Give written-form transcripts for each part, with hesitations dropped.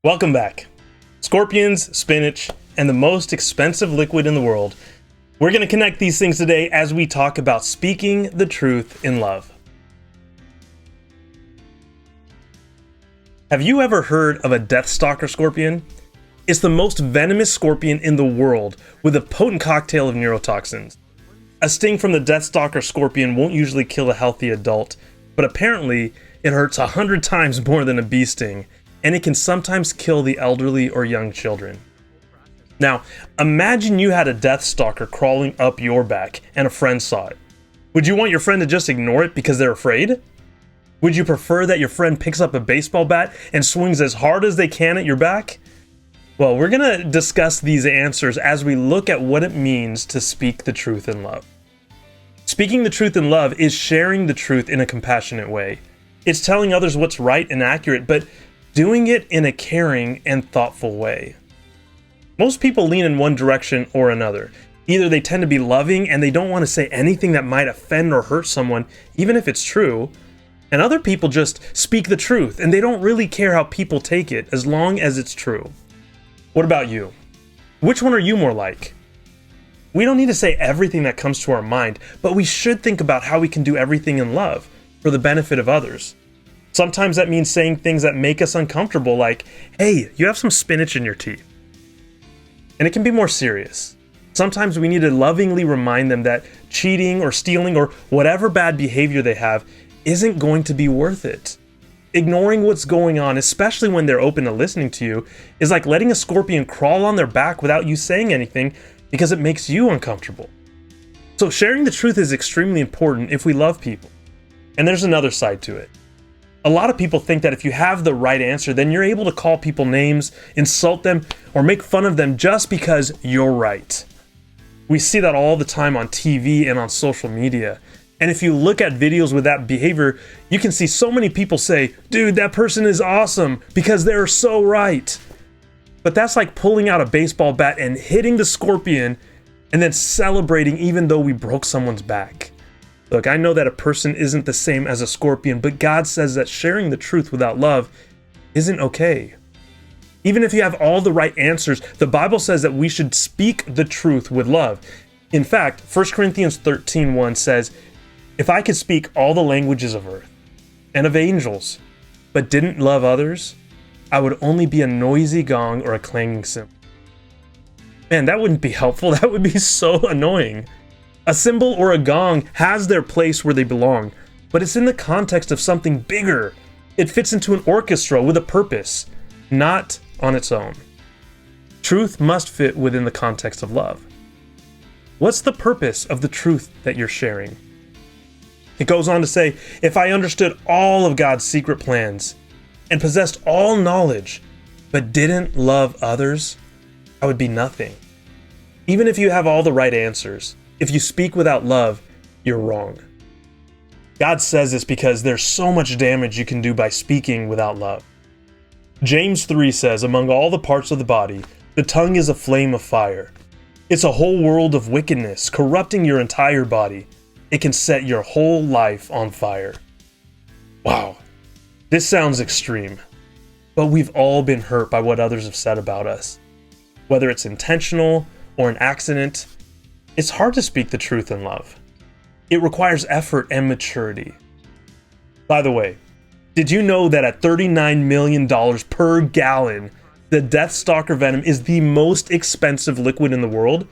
Welcome back. Scorpions, spinach, and the most expensive liquid in the world. We're going to connect these things today as we talk about speaking the truth in love. Have you ever heard of a deathstalker scorpion? It's the most venomous scorpion in the world with a potent cocktail of neurotoxins. A sting from the deathstalker scorpion won't usually kill a healthy adult, but apparently it hurts 100 times more than a bee sting, and it can sometimes kill the elderly or young children. Now, imagine you had a deathstalker crawling up your back and a friend saw it. Would you want your friend to just ignore it because they're afraid? Would you prefer that your friend picks up a baseball bat and swings as hard as they can at your back? Well, we're going to discuss these answers as we look at what it means to speak the truth in love. Speaking the truth in love is sharing the truth in a compassionate way. It's telling others what's right and accurate, but doing it in a caring and thoughtful way. Most people lean in one direction or another. Either they tend to be loving and they don't want to say anything that might offend or hurt someone, even if it's true, and other people just speak the truth and they don't really care how people take it as long as it's true. What about you? Which one are you more like? We don't need to say everything that comes to our mind, but we should think about how we can do everything in love for the benefit of others. Sometimes that means saying things that make us uncomfortable, like, hey, you have some spinach in your tea. And it can be more serious. Sometimes we need to lovingly remind them that cheating or stealing or whatever bad behavior they have isn't going to be worth it. Ignoring what's going on, especially when they're open to listening to you, is like letting a scorpion crawl on their back without you saying anything because it makes you uncomfortable. So sharing the truth is extremely important if we love people. And there's another side to it. A lot of people think that if you have the right answer, then you're able to call people names, insult them, or make fun of them just because you're right. We see that all the time on TV and on social media. And if you look at videos with that behavior, you can see so many people say, dude, that person is awesome because they're so right. But that's like pulling out a baseball bat and hitting the scorpion and then celebrating even though we broke someone's back. Look, I know that a person isn't the same as a scorpion, but God says that sharing the truth without love isn't okay. Even if you have all the right answers, the Bible says that we should speak the truth with love. In fact, 1 Corinthians 13:1 says, if I could speak all the languages of earth and of angels, but didn't love others, I would only be a noisy gong or a clanging cymbal. Man, that wouldn't be helpful. That would be so annoying. A cymbal or a gong has their place where they belong, but it's in the context of something bigger. It fits into an orchestra with a purpose, not on its own. Truth must fit within the context of love. What's the purpose of the truth that you're sharing? It goes on to say, if I understood all of God's secret plans and possessed all knowledge, but didn't love others, I would be nothing. Even if you have all the right answers, if you speak without love, you're wrong. God says this because there's so much damage you can do by speaking without love. James 3 says, among all the parts of the body, the tongue is a flame of fire. It's a whole world of wickedness, corrupting your entire body. It can set your whole life on fire. Wow, this sounds extreme, but we've all been hurt by what others have said about us. Whether it's intentional or an accident, it's hard to speak the truth in love. It requires effort and maturity. By the way, did you know that at $39 million per gallon, the deathstalker venom is the most expensive liquid in the world?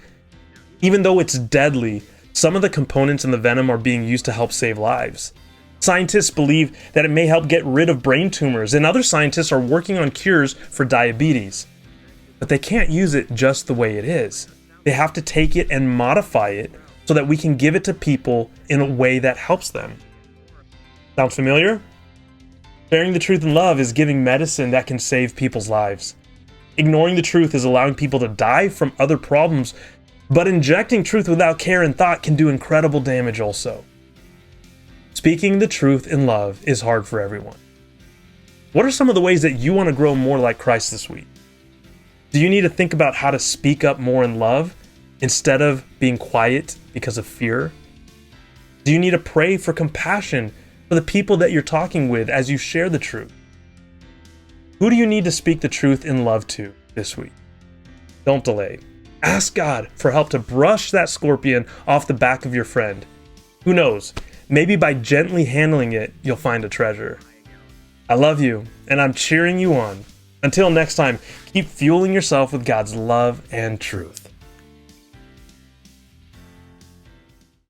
Even though it's deadly, some of the components in the venom are being used to help save lives. Scientists believe that it may help get rid of brain tumors, and other scientists are working on cures for diabetes. But they can't use it just the way it is. They have to take it and modify it so that we can give it to people in a way that helps them. Sounds familiar? Sharing the truth in love is giving medicine that can save people's lives. Ignoring the truth is allowing people to die from other problems, but injecting truth without care and thought can do incredible damage also. Speaking the truth in love is hard for everyone. What are some of the ways that you want to grow more like Christ this week? Do you need to think about how to speak up more in love instead of being quiet because of fear? Do you need to pray for compassion for the people that you're talking with as you share the truth? Who do you need to speak the truth in love to this week? Don't delay. Ask God for help to brush that scorpion off the back of your friend. Who knows? Maybe by gently handling it, you'll find a treasure. I love you, and I'm cheering you on. Until next time, keep fueling yourself with God's love and truth.